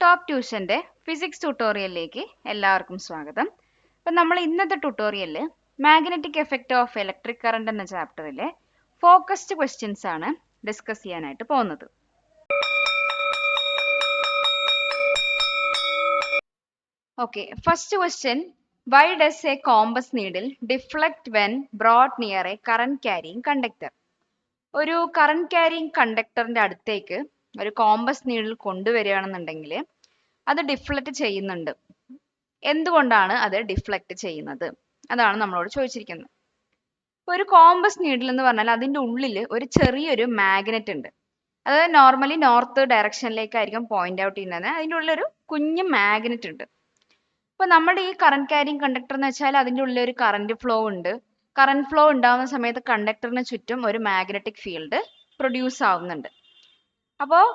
Top ട്യൂഷന്റെ physics ട്യൂട്ടോറിയലിലേക്ക് എല്ലാവർക്കും സ്വാഗതം. അപ്പം നമ്മൾ ഇന്നത്തെ ട്യൂട്ടോറിയലിൽ magnetic effect of electric current എന്ന ചാപ്റ്ററിലെ ഫോക്കസ്ഡ് ക്വസ്റ്റ്യൻസ് ആണ് ഡിസ്കസ് ചെയ്യാനായിട്ട് പോകുന്നത്. Okay, first question, why does A compass needle deflect when brought near A current carrying conductor? ഒരു കറന്റ് ക്യാരിയിങ് കണ്ടക്ടറിന്റെ അടുത്തേക്ക് ഒരു കോമ്പസ് നീഡിൽ കൊണ്ടുവരികയാണെന്നുണ്ടെങ്കിൽ അത് ഡിഫ്ലക്ട് ചെയ്യുന്നുണ്ട്. എന്തുകൊണ്ടാണ് അത് ഡിഫ്ലക്ട് ചെയ്യുന്നത്? അതാണ് നമ്മളോട് ചോദിച്ചിരിക്കുന്നത്. ഒരു കോമ്പസ് നീഡിൽ എന്ന് പറഞ്ഞാൽ അതിന്റെ ഉള്ളിൽ ഒരു ചെറിയൊരു മാഗ്നറ്റ് ഉണ്ട്. അതായത് നോർമലി നോർത്ത് ഡയറക്ഷനിലേക്കായിരിക്കും പോയിന്റ് ഔട്ട് ചെയ്യുന്നത്. അതിന്റെ ഉള്ളിൽ ഒരു കുഞ്ഞു മാഗ്നറ്റ് ഉണ്ട്. അപ്പൊ നമ്മുടെ ഈ കറന്റ് ക്യാരിയിങ് കണ്ടക്ടർ എന്ന് വെച്ചാൽ അതിന്റെ ഉള്ളിൽ ഒരു കറന്റ് ഫ്ലോ ഉണ്ട്. കറന്റ് ഫ്ലോ ഉണ്ടാകുന്ന സമയത്ത് കണ്ടക്ടറിന് ചുറ്റും ഒരു മാഗ്നറ്റിക് ഫീൽഡ് പ്രൊഡ്യൂസ് ആവുന്നുണ്ട്. അപ്പോൾ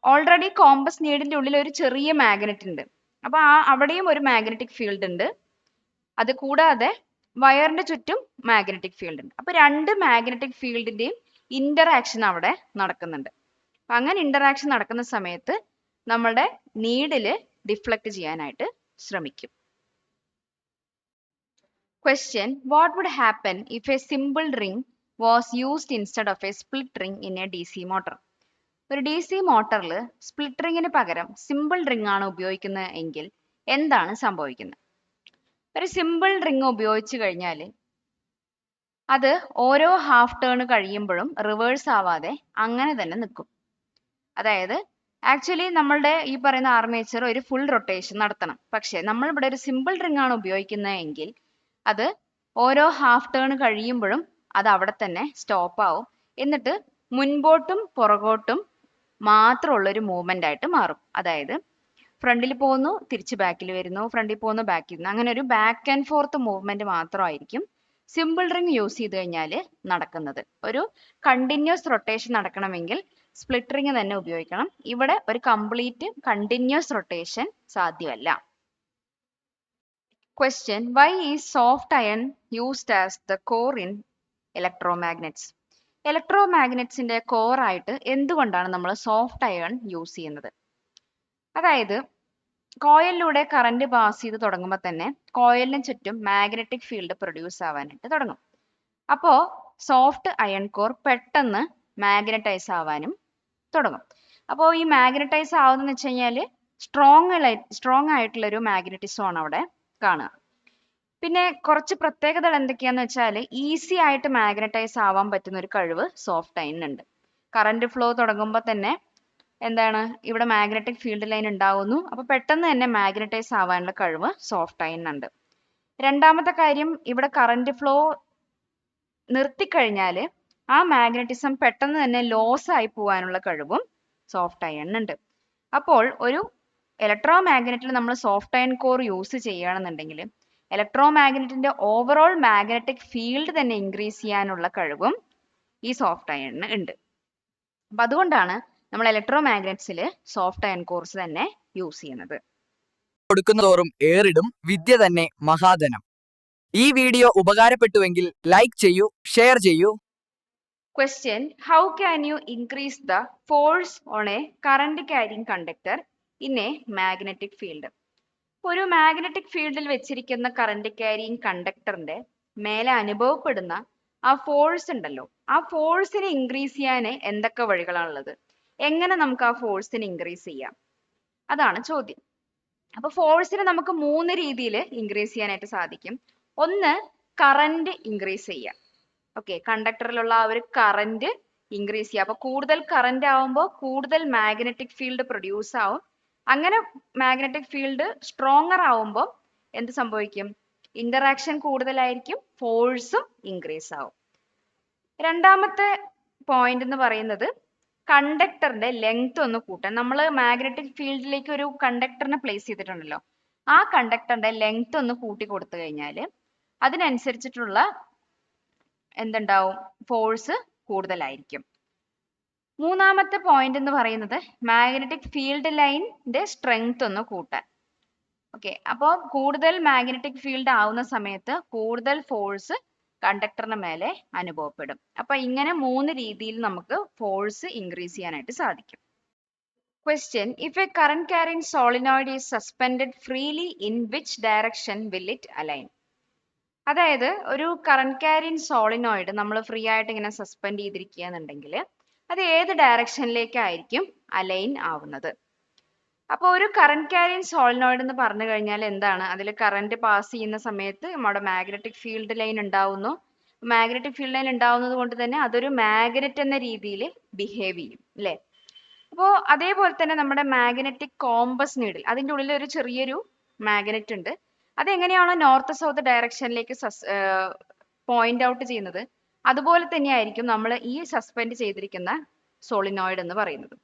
ഓൾറെഡി കോമ്പസ് നീഡിന്റെ ഉള്ളിൽ ഒരു ചെറിയ മാഗ്നറ്റ് ഉണ്ട്. അപ്പൊ അവിടെയും ഒരു മാഗ്നറ്റിക് ഫീൽഡ് ഉണ്ട്. അത് കൂടാതെ വയറിന്റെ ചുറ്റും മാഗ്നറ്റിക് ഫീൽഡ് ഉണ്ട്. അപ്പൊ രണ്ട് മാഗ്നറ്റിക് ഫീൽഡിന്റെയും ഇന്ററാക്ഷൻ അവിടെ നടക്കുന്നുണ്ട്. അപ്പൊ അങ്ങനെ ഇന്ററാക്ഷൻ നടക്കുന്ന സമയത്ത് നമ്മളുടെ നീഡില് ഡിഫ്ലക്ട് ചെയ്യാനായിട്ട് ശ്രമിക്കും. Question, what would happen if a simple ring was used instead of a split ring in a DC motor? ഒരു ഡി സി മോട്ടറിൽ സ്പ്ലിറ്റ് റിങ്ങിന് പകരം സിമ്പിൾ റിംഗ് ആണ് ഉപയോഗിക്കുന്നത് എങ്കിൽ എന്താണ് സംഭവിക്കുന്നത്? ഒരു സിമ്പിൾ റിംഗ് ഉപയോഗിച്ചു കഴിഞ്ഞാൽ അത് ഓരോ ഹാഫ് ടേൺ കഴിയുമ്പോഴും റിവേഴ്സ് ആവാതെ അങ്ങനെ തന്നെ നിൽക്കും. അതായത് ആക്ച്വലി നമ്മളുടെ ഈ പറയുന്ന ആർമേച്ചർ ഒരു ഫുൾ റൊട്ടേഷൻ നടത്തണം. പക്ഷെ നമ്മൾ ഇവിടെ ഒരു സിമ്പിൾ റിംഗ് ആണ് ഉപയോഗിക്കുന്നതെങ്കിൽ അത് ഓരോ ഹാഫ് ടേൺ കഴിയുമ്പോഴും അത് അവിടെ തന്നെ സ്റ്റോപ്പ് ആവും. എന്നിട്ട് മുൻപോട്ടും പുറകോട്ടും മാത്രമുള്ള ഒരു മൂവ്മെന്റ് ആയിട്ട് മാറും. അതായത് ഫ്രണ്ടിൽ പോകുന്നു, തിരിച്ച് ബാക്കിൽ വരുന്നു, ഫ്രണ്ടിൽ പോകുന്നു, ബാക്കിൽ വരുന്നു, അങ്ങനെ ഒരു ബാക്ക് ആൻഡ് ഫോർത്ത് മൂവ്മെന്റ് മാത്രമായിരിക്കും സിമ്പിൾ റിംഗ് യൂസ് ചെയ്ത് കഴിഞ്ഞാൽ നടക്കുന്നത്. ഒരു കണ്ടിന്യൂസ് റൊട്ടേഷൻ നടക്കണമെങ്കിൽ സ്പ്ലിറ്റ് റിംഗ് തന്നെ ഉപയോഗിക്കണം. ഇവിടെ ഒരു കംപ്ലീറ്റ് കണ്ടിന്യൂസ് റൊട്ടേഷൻ സാധ്യമല്ല. Question, why is soft iron used as the core in electromagnets? ഇലക്ട്രോമാഗ്നറ്റ്സിന്റെ കോർ ആയിട്ട് എന്തുകൊണ്ടാണ് നമ്മൾ സോഫ്റ്റ് അയൺ യൂസ് ചെയ്യുന്നത്? അതായത് കോയിലിലൂടെ കറന്റ് പാസ് ചെയ്ത് തുടങ്ങുമ്പോൾ തന്നെ കോയിലിന് ചുറ്റും മാഗ്നറ്റിക് ഫീൽഡ് പ്രൊഡ്യൂസ് ആവാനായിട്ട് തുടങ്ങും. അപ്പോ സോഫ്റ്റ് അയൺ കോർ പെട്ടെന്ന് മാഗ്നറ്റൈസ് ആവാനും തുടങ്ങും. അപ്പോൾ ഈ മാഗ്നറ്റൈസ് ആവുന്നതെന്ന് വെച്ച് കഴിഞ്ഞാൽ സ്ട്രോങ് ആയിട്ടുള്ള ഒരു മാഗ്നറ്റിസം ആണ് അവിടെ കാണുക. പിന്നെ കുറച്ച് പ്രത്യേകതകൾ എന്തൊക്കെയാന്ന് വെച്ചാൽ ഈസി ആയിട്ട് മാഗ്നറ്റൈസ് ആവാൻ പറ്റുന്ന ഒരു കഴിവ് സോഫ്റ്റ് അയണിനുണ്ട്. കറന്റ് ഫ്ലോ തുടങ്ങുമ്പോൾ തന്നെ എന്താണ് ഇവിടെ മാഗ്നറ്റിക് ഫീൽഡ് ലൈൻ ഉണ്ടാവുന്നു. അപ്പൊ പെട്ടെന്ന് തന്നെ മാഗ്നറ്റൈസ് ആവാനുള്ള കഴിവ് സോഫ്റ്റ് അയണിനുണ്ട്. രണ്ടാമത്തെ കാര്യം, ഇവിടെ കറന്റ് ഫ്ലോ നിർത്തിക്കഴിഞ്ഞാൽ ആ മാഗ്നറ്റിസം പെട്ടെന്ന് തന്നെ ലോസ് ആയി പോകാനുള്ള കഴിവും സോഫ്റ്റ് അയണിനുണ്ട്. അപ്പോൾ ഒരു ഇലക്ട്രോമാഗ്നറ്റിൽ നമ്മൾ സോഫ്റ്റ് അയൺ കോർ യൂസ് ചെയ്യുകയാണെന്നുണ്ടെങ്കിൽ ഇലക്ട്രോമാഗ്നറ്റിന്റെ ഓവറോൾ മാഗ്നറ്റിക് ഫീൽഡ് തന്നെ ഇൻക്രീസ് ചെയ്യാനുള്ള കഴിവും ഈ സോഫ്റ്റ് അയണിന് ഉണ്ട്. അപ്പൊ അതുകൊണ്ടാണ് നമ്മൾ ഇലക്ട്രോമാഗ്നറ്റ്സിൽ സോഫ്റ്റ് അയൺ കോർസ് തന്നെ യൂസ് ചെയ്യുന്നത്. കൊടുക്കുന്നതോറും ഏറിടും വിദ്യ തന്നെ മഹാധനം. ഈ വീഡിയോ ഉപകാരപ്പെട്ടുവെങ്കിൽ ലൈക്ക് ചെയ്യൂ, ഷെയർ ചെയ്യൂ. Question, how can you increase the force on a current carrying conductor in a magnetic field? ഒരു മാഗ്നറ്റിക് ഫീൽഡിൽ വെച്ചിരിക്കുന്ന കറന്റ് ക്യാരിയിങ് കണ്ടക്ടറിന്റെ മേലെ അനുഭവപ്പെടുന്ന ആ ഫോഴ്സ് ഉണ്ടല്ലോ, ആ ഫോഴ്സിനെ ഇൻക്രീസ് ചെയ്യാൻ എന്തൊക്കെ വഴികളാണുള്ളത്? എങ്ങനെ നമുക്ക് ആ ഫോഴ്സിനെ ഇൻക്രീസ് ചെയ്യാം? അതാണ് ചോദ്യം. അപ്പൊ ഫോഴ്സിനെ നമുക്ക് മൂന്ന് രീതിയിൽ ഇൻക്രീസ് ചെയ്യാനായിട്ട് സാധിക്കും. ഒന്ന്, കറന്റ് ഇൻക്രീസ് ചെയ്യാം. ഓക്കെ, കണ്ടക്ടറിലുള്ള ആ ഒരു കറന്റ് ഇൻക്രീസ് ചെയ്യുക. അപ്പൊ കൂടുതൽ കറന്റ് ആവുമ്പോൾ കൂടുതൽ മാഗ്നറ്റിക് ഫീൽഡ് പ്രൊഡ്യൂസ് ആവും. അങ്ങനെ മാഗ്നറ്റിക് ഫീൽഡ് സ്ട്രോങ്ങർ ആവുമ്പോൾ എന്ത് സംഭവിക്കും? ഇന്ററാക്ഷൻ കൂടുതലായിരിക്കും, ഫോഴ്സും ഇൻക്രീസ് ആവും. രണ്ടാമത്തെ പോയിന്റ് എന്ന് പറയുന്നത് കണ്ടക്ടറിന്റെ ലെങ്ത് ഒന്ന് കൂട്ടാൻ. നമ്മൾ മാഗ്നറ്റിക് ഫീൽഡിലേക്ക് ഒരു കണ്ടക്ടറിനെ പ്ലേസ് ചെയ്തിട്ടുണ്ടല്ലോ, ആ കണ്ടക്ടറിന്റെ ലെങ്ത് ഒന്ന് കൂട്ടി കൊടുത്തു കഴിഞ്ഞാൽ അതിനനുസരിച്ചിട്ടുള്ള എന്തുണ്ടാവും? ഫോഴ്സ് കൂടുതലായിരിക്കും. മൂന്നാമത്തെ പോയിന്റ് എന്ന് പറയുന്നത് മാഗ്നറ്റിക് ഫീൽഡ് ലൈനിന്റെ സ്ട്രെങ്ത് ഒന്ന് കൂട്ടാൻ. ഓക്കെ, അപ്പോൾ കൂടുതൽ മാഗ്നറ്റിക് ഫീൽഡ് ആവുന്ന സമയത്ത് കൂടുതൽ ഫോഴ്സ് കണ്ടക്ടറിന് മേലെ അനുഭവപ്പെടും. അപ്പൊ ഇങ്ങനെ മൂന്ന് രീതിയിൽ നമുക്ക് ഫോഴ്സ് ഇൻക്രീസ് ചെയ്യാനായിട്ട് സാധിക്കും. Question: If a current carrying solenoid is suspended freely, in which direction will it align? അതായത് ഒരു കറന്റ് ക്യാരിങ് സോളിനോയിഡ് നമ്മൾ ഫ്രീ ആയിട്ട് ഇങ്ങനെ സസ്പെൻഡ് ചെയ്തിരിക്കുകയെന്നുണ്ടെങ്കിൽ അത് ഏത് ഡയറക്ഷനിലേക്കായിരിക്കും അലൈൻ ആവുന്നത്? അപ്പോൾ ഒരു കറന്റ് ക്യാരിങ് സോളിനോയിഡ് എന്ന് പറഞ്ഞു കഴിഞ്ഞാൽ എന്താണ്? അതിൽ കറന്റ് പാസ് ചെയ്യുന്ന സമയത്ത് നമ്മുടെ മാഗ്നറ്റിക് ഫീൽഡ് ലൈൻ ഉണ്ടാവുന്നു. മാഗ്നറ്റിക് ഫീൽഡ് ലൈൻ ഉണ്ടാവുന്നത് കൊണ്ട് തന്നെ അതൊരു മാഗ്നറ്റ് എന്ന രീതിയിൽ ബിഹേവ് ചെയ്യും, അല്ലേ? അപ്പോൾ അതേപോലെ തന്നെ നമ്മുടെ മാഗ്നറ്റിക് കോമ്പസ് നീഡിൽ, അതിൻ്റെ ഉള്ളിൽ ഒരു ചെറിയൊരു മാഗ്നറ്റ് ഉണ്ട്. അതെങ്ങനെയാണോ നോർത്ത് സൗത്ത് ഡയറക്ഷനിലേക്ക് പോയിന്റ് ഔട്ട് ചെയ്യുന്നത്, അതുപോലെ തന്നെയായിരിക്കും നമ്മൾ ഈ സസ്പെൻഡ് ചെയ്തിരിക്കുന്ന സോളിനോയിഡ് എന്ന് പറയുന്നത്.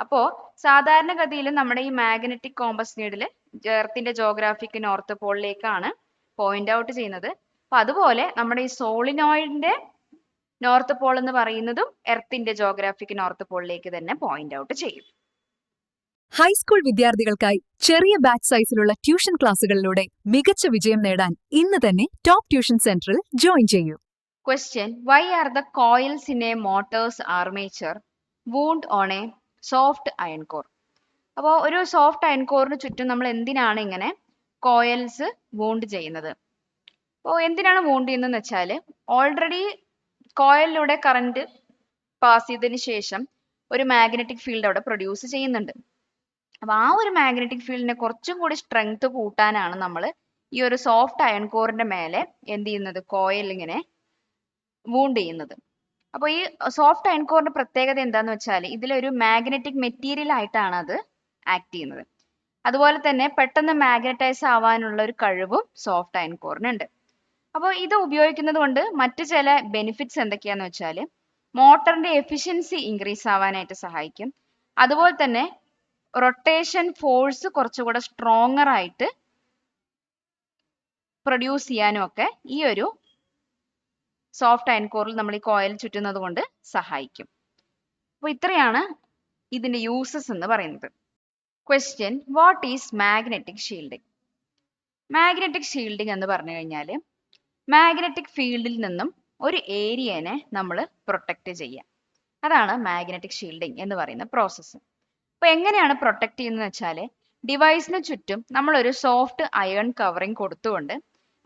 അപ്പോൾ സാധാരണഗതിയിൽ നമ്മുടെ ഈ മാഗ്നറ്റിക് കോമ്പസ് നീഡിൽ എർത്തിന്റെ ജോഗ്രാഫിക് നോർത്ത് പോളിലേക്കാണ് പോയിന്റ് ഔട്ട് ചെയ്യുന്നത്. അപ്പൊ അതുപോലെ നമ്മുടെ ഈ സോളിനോയിഡിന്റെ നോർത്ത് പോൾ എന്ന് പറയുന്നതും എർത്തിന്റെ ജോഗ്രാഫിക് നോർത്ത് പോളിലേക്ക് തന്നെ പോയിന്റ് ഔട്ട് ചെയ്യും. ഹൈസ്കൂൾ വിദ്യാർത്ഥികൾക്കായി ചെറിയ ബാച്ച് സൈസിലുള്ള ട്യൂഷൻ ക്ലാസുകളിലൂടെ മികച്ച വിജയം നേടാൻ ഇന്ന് തന്നെ ടോപ്പ് ട്യൂഷൻ സെന്ററിൽ ജോയിൻ ചെയ്യൂ. Question: Why are the coils in a motor's armature wound on a soft iron core? അപ്പോൾ ഒരു സോഫ്റ്റ് അയൺ കോറിന് ചുറ്റും നമ്മൾ എന്തിനാണ് ഇങ്ങനെ കോയിൽസ് വൂണ്ട് ചെയ്യുന്നത്? അപ്പോൾ എന്തിനാണ് വൂണ്ട് ചെയ്യുന്നതെന്ന് വെച്ചാൽ ഓൾറെഡി കോയിലിലൂടെ കറന്റ് പാസ് ചെയ്തതിന് ശേഷം ഒരു മാഗ്നറ്റിക് ഫീൽഡ് അവിടെ പ്രൊഡ്യൂസ് ചെയ്യുന്നുണ്ട്. അപ്പൊ ആ ഒരു മാഗ്നറ്റിക് ഫീൽഡിനെ കുറച്ചും കൂടി സ്ട്രെങ്ത് കൂട്ടാനാണ് നമ്മൾ ഈ ഒരു സോഫ്റ്റ് അയൺ കോറിന്റെ മേലെ എന്ത് ചെയ്യുന്നത്, കോയിൽ ഇങ്ങനെ വൂണ്ട് ചെയ്യുന്നത്. അപ്പോൾ ഈ സോഫ്റ്റ് അയൺ കോറിന്റെ പ്രത്യേകത എന്താന്ന് വെച്ചാൽ ഇതിലൊരു മാഗ്നറ്റിക് മെറ്റീരിയൽ ആയിട്ടാണ് അത് ആക്ട് ചെയ്യുന്നത്. അതുപോലെ തന്നെ പെട്ടെന്ന് മാഗ്നറ്റൈസ് ആവാനുള്ള ഒരു കഴിവും സോഫ്റ്റ് അയൺ കോറിനുണ്ട്. അപ്പോൾ ഇത് ഉപയോഗിക്കുന്നത് കൊണ്ട് മറ്റു ചില ബെനിഫിറ്റ്സ് എന്തൊക്കെയാന്ന് വെച്ചാൽ മോട്ടറിന്റെ എഫിഷ്യൻസി ഇൻക്രീസ് ആവാനായിട്ട് സഹായിക്കും. അതുപോലെ തന്നെ റൊട്ടേഷൻ ഫോഴ്സ് കുറച്ചുകൂടെ സ്ട്രോങ്ങർ ആയിട്ട് പ്രൊഡ്യൂസ് ചെയ്യാനും ഒക്കെ ഈ ഒരു സോഫ്റ്റ് അയൺ കോറിൽ നമ്മൾ ഈ കോയിൽ ചുറ്റുന്നത് കൊണ്ട് സഹായിക്കും. അപ്പോൾ ഇത്രയാണ് ഇതിന്റെ യൂസസ് എന്ന് പറയുന്നത്. Question: what is magnetic shielding? Magnetic shielding എന്ന് പറഞ്ഞു കഴിഞ്ഞാൽ മാഗ്നറ്റിക് ഫീൽഡിൽ നിന്നും ഒരു ഏരിയനെ നമ്മൾ പ്രൊട്ടക്ട് ചെയ്യുക. അതാണ് മാഗ്നറ്റിക് ഷീൽഡിംഗ് എന്ന് പറയുന്ന പ്രോസസ്സ്. അപ്പൊ എങ്ങനെയാണ് പ്രൊട്ടക്ട് ചെയ്യുന്നത് വെച്ചാൽ ഡിവൈസിന് ചുറ്റും നമ്മൾ ഒരു സോഫ്റ്റ് അയൺ കവറിങ് കൊടുത്തുകൊണ്ട്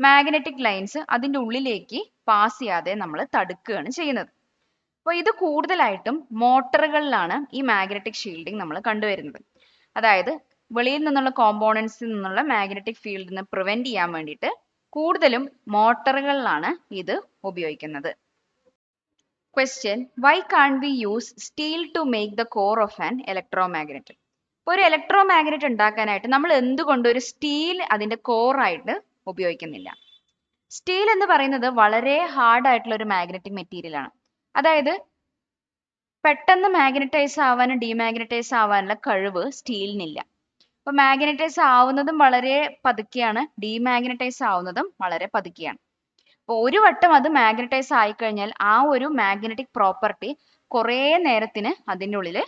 മാഗ്നറ്റിക് ലൈൻസ് അതിൻ്റെ ഉള്ളിലേക്ക് പാസ് ചെയ്യാതെ നമ്മൾ തടുക്കുകയാണ് ചെയ്യുന്നത്. അപ്പോൾ ഇത് കൂടുതലായിട്ടും മോട്ടറുകളിലാണ് ഈ മാഗ്നറ്റിക് ഷീൽഡിംഗ് നമ്മൾ കണ്ടുവരുന്നത്. അതായത് വെളിയിൽ നിന്നുള്ള കോമ്പോണൻസിൽ നിന്നുള്ള മാഗ്നറ്റിക് ഫീൽഡിനെ പ്രിവെന്റ് ചെയ്യാൻ വേണ്ടിയിട്ട് കൂടുതലും മോട്ടറുകളിലാണ് ഇത് ഉപയോഗിക്കുന്നത്. Question: Why can't we use steel to make the core of an electromagnet? ഒരു ഇലക്ട്രോമാഗ്നറ്റ് ഉണ്ടാക്കാനായിട്ട് നമ്മൾ എന്തുകൊണ്ട് ഒരു സ്റ്റീൽ അതിന്റെ കോറായിട്ട് ഉപയോഗിക്കുന്നില്ല? സ്റ്റീൽ എന്ന് പറയുന്നത് വളരെ ഹാർഡ് ആയിട്ടുള്ള ഒരു മാഗ്നറ്റിക് മെറ്റീരിയൽ ആണ്. അതായത് പെട്ടെന്ന് മാഗ്നറ്റൈസ് ആവാനും ഡീമാഗ്നറ്റൈസ് ആവാനുള്ള കഴിവ് സ്റ്റീലിനില്ല. അപ്പൊ മാഗ്നറ്റൈസ് ആവുന്നതും വളരെ പതുക്കെയാണ്, ഡീമാഗ്നറ്റൈസ് ആവുന്നതും വളരെ പതുക്കെയാണ്. അപ്പോൾ ഒരു വട്ടം അത് മാഗ്നറ്റൈസ് ആയിക്കഴിഞ്ഞാൽ ആ ഒരു മാഗ്നറ്റിക് പ്രോപ്പർട്ടി കുറേ നേരത്തിന് അതിൻ്റെ ഉള്ളിൽ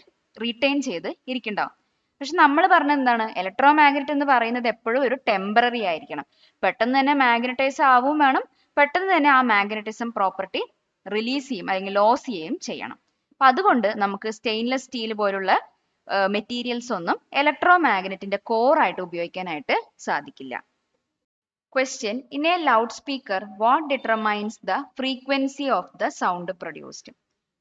റീറ്റെയിൻ ചെയ്ത് ഇരിക്കുന്നുണ്ടാവും. പക്ഷെ നമ്മൾ പറഞ്ഞത് എന്താണ്, ഇലക്ട്രോമാഗ്നറ്റ് എന്ന് പറയുന്നത് എപ്പോഴും ഒരു ടെമ്പററി ആയിരിക്കണം. പെട്ടെന്ന് തന്നെ മാഗ്നറ്റൈസ് ആവും വേണം, പെട്ടെന്ന് തന്നെ ആ മാഗ്നറ്റിസം പ്രോപ്പർട്ടി റിലീസ് ചെയ്യും അല്ലെങ്കിൽ ലോസ് ചെയ്യുകയും ചെയ്യണം. അപ്പൊ അതുകൊണ്ട് നമുക്ക് സ്റ്റെയിൻലെസ് സ്റ്റീൽ പോലുള്ള മെറ്റീരിയൽസ് ഒന്നും ഇലക്ട്രോമാഗ്നറ്റിന്റെ കോറായിട്ട് ഉപയോഗിക്കാനായിട്ട് സാധിക്കില്ല. Question: In a loudspeaker, what determines the frequency of the sound produced?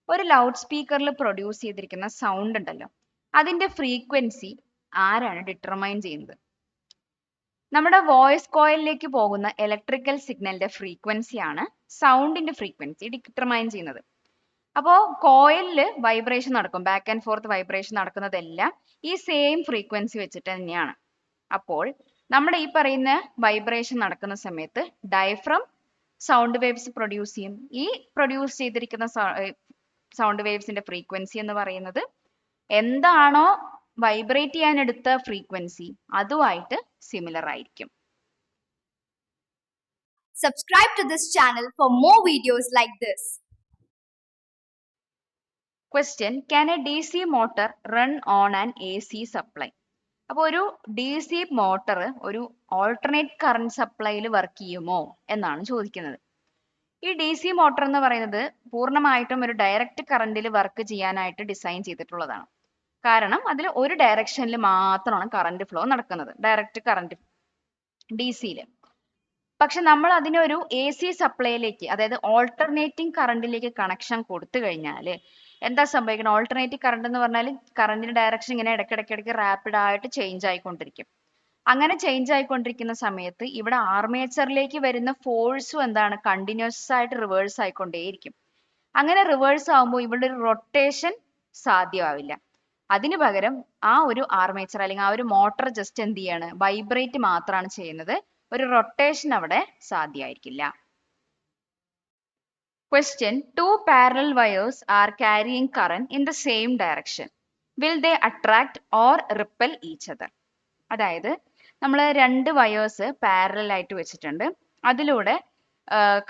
ഒരു ലൗഡ് സ്പീക്കറിൽ പ്രൊഡ്യൂസ് ചെയ്തിരിക്കുന്ന സൗണ്ട് ഉണ്ടല്ലോ, അതിന്റെ ഫ്രീക്വൻസി ആരാണ് ഡിറ്റർമൈൻ ചെയ്യുന്നത്? നമ്മുടെ വോയിസ് കോയിലിലേക്ക് പോകുന്ന ഇലക്ട്രിക്കൽ സിഗ്നലിന്റെ ഫ്രീക്വൻസി ആണ് സൗണ്ടിന്റെ ഫ്രീക്വൻസി ഡിറ്റർമൈൻ ചെയ്യുന്നത്. അപ്പോൾ കോയിലിൽ വൈബ്രേഷൻ നടക്കും, ബാക്ക് ആൻഡ് ഫോർത്ത് വൈബ്രേഷൻ നടക്കുന്നതെല്ലാം ഈ സെയിം ഫ്രീക്വൻസി വെച്ചിട്ട് തന്നെയാണ്. അപ്പോൾ നമ്മുടെ ഈ പറയുന്ന വൈബ്രേഷൻ നടക്കുന്ന സമയത്ത് ഡയഫ്രം സൗണ്ട് വേവ്സ് പ്രൊഡ്യൂസ് ചെയ്യും. ഈ പ്രൊഡ്യൂസ് ചെയ്തിരിക്കുന്ന സൗണ്ട് വേവ്സിന്റെ ഫ്രീക്വൻസി എന്ന് പറയുന്നത് എന്താണോ വൈബ്രേറ്റ് ചെയ്യാൻ എടുത്ത ഫ്രീക്വൻസി അതുമായിട്ട് സിമിലർ ആയിരിക്കും. Subscribe to this channel for more videos like this. Question: Can a DC motor run on an AC supply? അപ്പോൾ ഒരു DC മോട്ടർ ഒരു ഓൾട്ടർനേറ്റ് കറന്റ് സപ്ലൈയിൽ വർക്ക് ചെയ്യുമോ എന്നാണ് ചോദിക്കുന്നത്. ഈ DC മോട്ടർ എന്ന് പറയുന്നത് പൂർണ്ണമായിട്ടും ഒരു ഡയറക്റ്റ് കറന്റിൽ വർക്ക് ചെയ്യാനായിട്ട് ഡിസൈൻ ചെയ്തിട്ടുള്ളതാണ്. കാരണം അതിൽ ഒരു ഡയറക്ഷനിൽ മാത്രമാണ് കറണ്ട് ഫ്ലോ നടക്കുന്നത്, ഡയറക്റ്റ് കറണ്ട് DC-യിൽ. പക്ഷെ നമ്മൾ അതിനൊരു AC സപ്ലൈയിലേക്ക്, അതായത് ഓൾട്ടർനേറ്റിംഗ് കറണ്ടിലേക്ക് കണക്ഷൻ കൊടുത്തു കഴിഞ്ഞാൽ എന്താ സംഭവിക്കുന്നത്? ഓൾട്ടർനേറ്റീവ് കറണ്ട് എന്ന് പറഞ്ഞാൽ കറണ്ടിന്റെ ഡയറക്ഷൻ ഇങ്ങനെ ഇടയ്ക്കിടയ്ക്ക് റാപ്പിഡ് ആയിട്ട് ചേഞ്ച് ആയിക്കൊണ്ടിരിക്കും. അങ്ങനെ ചേഞ്ച് ആയിക്കൊണ്ടിരിക്കുന്ന സമയത്ത് ഇവിടെ ആർമേച്ചറിലേക്ക് വരുന്ന ഫോഴ്സും എന്താണ്, കണ്ടിന്യൂസ് ആയിട്ട് റിവേഴ്സ് ആയിക്കൊണ്ടേയിരിക്കും. അങ്ങനെ റിവേഴ്സ് ആവുമ്പോൾ ഇവിടെ ഒരു റൊട്ടേഷൻ സാധ്യമാവില്ല. അതിനു പകരം ആ ഒരു ആർമേച്ചർ അല്ലെങ്കിൽ ആ ഒരു മോട്ടോർ ജസ്റ്റ് എന്ത് ചെയ്യാണ്, വൈബ്രേറ്റ് മാത്രമാണ് ചെയ്യുന്നത്. ഒരു റൊട്ടേഷൻ അവിടെ സാധ്യമായിരിക്കില്ല. Question: Two parallel wires are carrying current in the same direction. Will they attract or repel each other? അതായത് നമ്മൾ രണ്ട് വയേഴ്സ് പാരലൽ ആയിട്ട് വെച്ചിട്ടുണ്ട്, അതിലൂടെ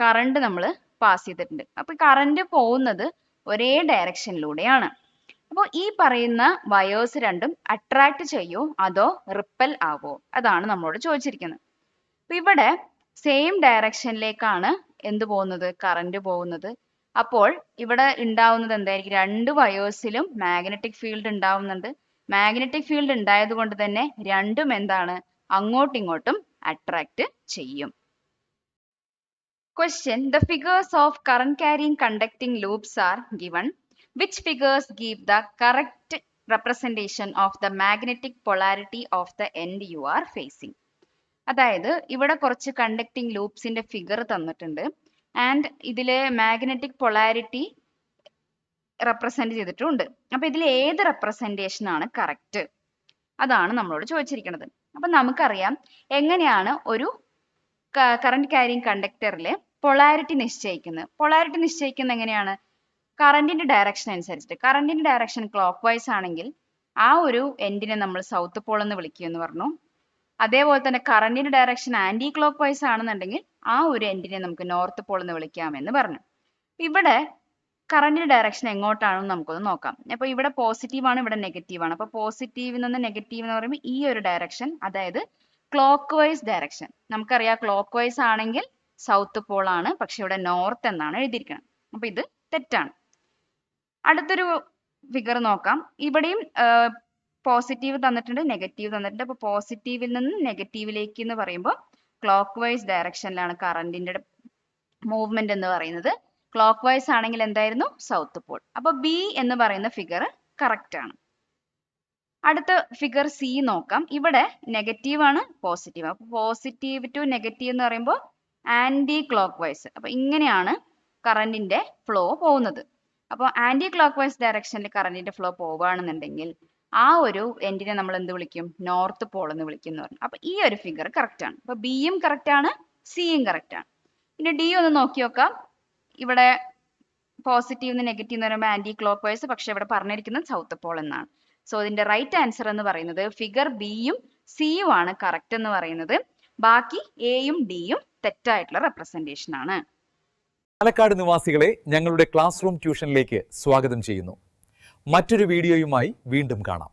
കറണ്ട് നമ്മൾ പാസ് ചെയ്തിട്ടുണ്ട്. അപ്പോൾ കറണ്ട് പോകുന്നത് ഒരേ ഡയറക്ഷനിലൂടെയാണ്. അപ്പോൾ ഈ പറയുന്ന വയേഴ്സ് രണ്ടും അട്രാക്ട് ചെയ്യോ അതോ റിപ്പൽ ആവോ, അതാണ് നമ്മളോട് ചോദിച്ചിരിക്കുന്നത്. അപ്പൊ ഇവിടെ സെയിം ഡയറക്ഷനിലേക്കാണ് എന്ത് പോകുന്നത്, കറണ്ട് പോകുന്നത്. അപ്പോൾ ഇവിടെ ഉണ്ടാവുന്നത് എന്തായിരിക്കും, രണ്ട് വയേഴ്സിലും മാഗ്നറ്റിക് ഫീൽഡ് ഉണ്ടാവുന്നുണ്ട്. മാഗ്നറ്റിക് ഫീൽഡ് ഉണ്ടായത് കൊണ്ട് തന്നെ രണ്ടും എന്താണ്, അങ്ങോട്ടും ഇങ്ങോട്ടും അട്രാക്ട് ചെയ്യും. Question: The figures of current carrying conducting loops are given. Which figures give the correct representation of the magnetic polarity of the end you are facing? അതായത് ഇവിടെ കുറച്ച് കണ്ടക്ടിങ് ലൂപ്സിന്റെ ഫിഗർ തന്നിട്ടുണ്ട് ആൻഡ് ഇതില് മാഗ്നറ്റിക് പൊളാരിറ്റി റെപ്രസെന്റ് ചെയ്തിട്ടുണ്ട്. അപ്പൊ ഇതിൽ ഏത് representation ആണ് കറക്റ്റ്, അതാണ് നമ്മളോട് ചോദിച്ചിരിക്കുന്നത്. അപ്പൊ നമുക്കറിയാം എങ്ങനെയാണ് ഒരു കറണ്ട് ക്യാരിങ് കണ്ടക്ടറിലെ പൊളാരിറ്റി നിശ്ചയിക്കുന്നത്. പൊളാരിറ്റി നിശ്ചയിക്കുന്നത് എങ്ങനെയാണ്, കറണ്ടിന്റെ ഡയറക്ഷൻ അനുസരിച്ചിട്ട്. കറണ്ടിന്റെ ഡയറക്ഷൻ ക്ലോക്ക് വൈസ് ആണെങ്കിൽ ആ ഒരു എൻഡിനെ നമ്മൾ സൗത്ത് പോൾ എന്ന് വിളിക്കുമെന്ന് പറഞ്ഞു. അതേപോലെ തന്നെ കറണ്ടിന്റെ ഡയറക്ഷൻ ആന്റി ക്ലോക്ക് വൈസ് ആണെന്നുണ്ടെങ്കിൽ ആ ഒരു എൻഡിനെ നമുക്ക് നോർത്ത് പോൾ എന്ന് വിളിക്കാമെന്ന് പറഞ്ഞു. ഇവിടെ കറണ്ടിന്റെ ഡയറക്ഷൻ എങ്ങോട്ടാണെന്ന് നമുക്കൊന്ന് നോക്കാം. അപ്പൊ ഇവിടെ പോസിറ്റീവ് ആണ്, ഇവിടെ നെഗറ്റീവ് ആണ്. അപ്പൊ പോസിറ്റീവിൽ നിന്ന് നെഗറ്റീവ് എന്ന് പറയുമ്പോൾ ഈ ഒരു ഡയറക്ഷൻ, അതായത് ക്ലോക്ക് വൈസ് ഡയറക്ഷൻ. നമുക്കറിയാം ക്ലോക്ക് വൈസ് ആണെങ്കിൽ സൗത്ത് പോൾ ആണ്, പക്ഷെ ഇവിടെ നോർത്ത് എന്നാണ് എഴുതിയിരിക്കുന്നത്. അപ്പൊ ഇത് തെറ്റാണ്. അടുത്തൊരു ഫിഗർ നോക്കാം. ഇവിടെയും പോസിറ്റീവ് തന്നിട്ടുണ്ട്, നെഗറ്റീവ് തന്നിട്ടുണ്ട്. അപ്പൊ പോസിറ്റീവിൽ നിന്ന് നെഗറ്റീവിലേക്ക് എന്ന് പറയുമ്പോൾ ക്ലോക്ക് വൈസ് ഡയറക്ഷനിലാണ് കറണ്ടിന്റെ മൂവ്മെന്റ് എന്ന് പറയുന്നത്. ക്ലോക്ക് വൈസ് ആണെങ്കിൽ എന്തായിരുന്നു, സൗത്ത് പോൾ. അപ്പൊ ബി എന്ന് പറയുന്ന ഫിഗർ കറക്റ്റ് ആണ്. അടുത്ത ഫിഗർ സി നോക്കാം. ഇവിടെ നെഗറ്റീവ് ആണ്, പോസിറ്റീവ്. അപ്പൊ പോസിറ്റീവ് ടു നെഗറ്റീവ് എന്ന് പറയുമ്പോൾ ആന്റി ക്ലോക്ക് വൈസ്. അപ്പൊ ഇങ്ങനെയാണ് കറണ്ടിന്റെ ഫ്ലോ പോകുന്നത്. അപ്പോൾ ആന്റി ക്ലോക്ക് വൈസ് ഡയറക്ഷനിൽ കറണ്ടിന്റെ ഫ്ലോ പോവുകയാണെന്നുണ്ടെങ്കിൽ ആ ഒരു എൻഡിനെ നമ്മൾ എന്ത് വിളിക്കും, നോർത്ത് പോൾ എന്ന് വിളിക്കും എന്ന് പറഞ്ഞു. അപ്പൊ ഈ ഒരു ഫിഗർ കറക്റ്റ് ആണ്. അപ്പൊ ബിയും കറക്റ്റ് ആണ്, സിയും കറക്റ്റ് ആണ്. ഇനി ഡി ഒന്ന് നോക്കി നോക്കാം. ഇവിടെ പോസിറ്റീവ് നെഗറ്റീവ് എന്ന് പറയുമ്പോൾ ആന്റി ക്ലോക്ക് വൈസ്, പക്ഷെ ഇവിടെ പറഞ്ഞിരിക്കുന്നത് സൗത്ത് പോൾ എന്നാണ്. സോ ഇതിന്റെ റൈറ്റ് ആൻസർ എന്ന് പറയുന്നത് ഫിഗർ ബിയും സിയും ആണ് കറക്റ്റ് എന്ന് പറയുന്നത്. ബാക്കി എയും ഡിയും തെറ്റായിട്ടുള്ള റെപ്രസെന്റേഷൻ ആണ്. പാലക്കാട് നിവാസികളെ ഞങ്ങളുടെ ക്ലാസ് റൂം ട്യൂഷനിലേക്ക് സ്വാഗതം ചെയ്യുന്നു. മറ്റൊരു വീഡിയോയുമായി വീണ്ടും കാണാം.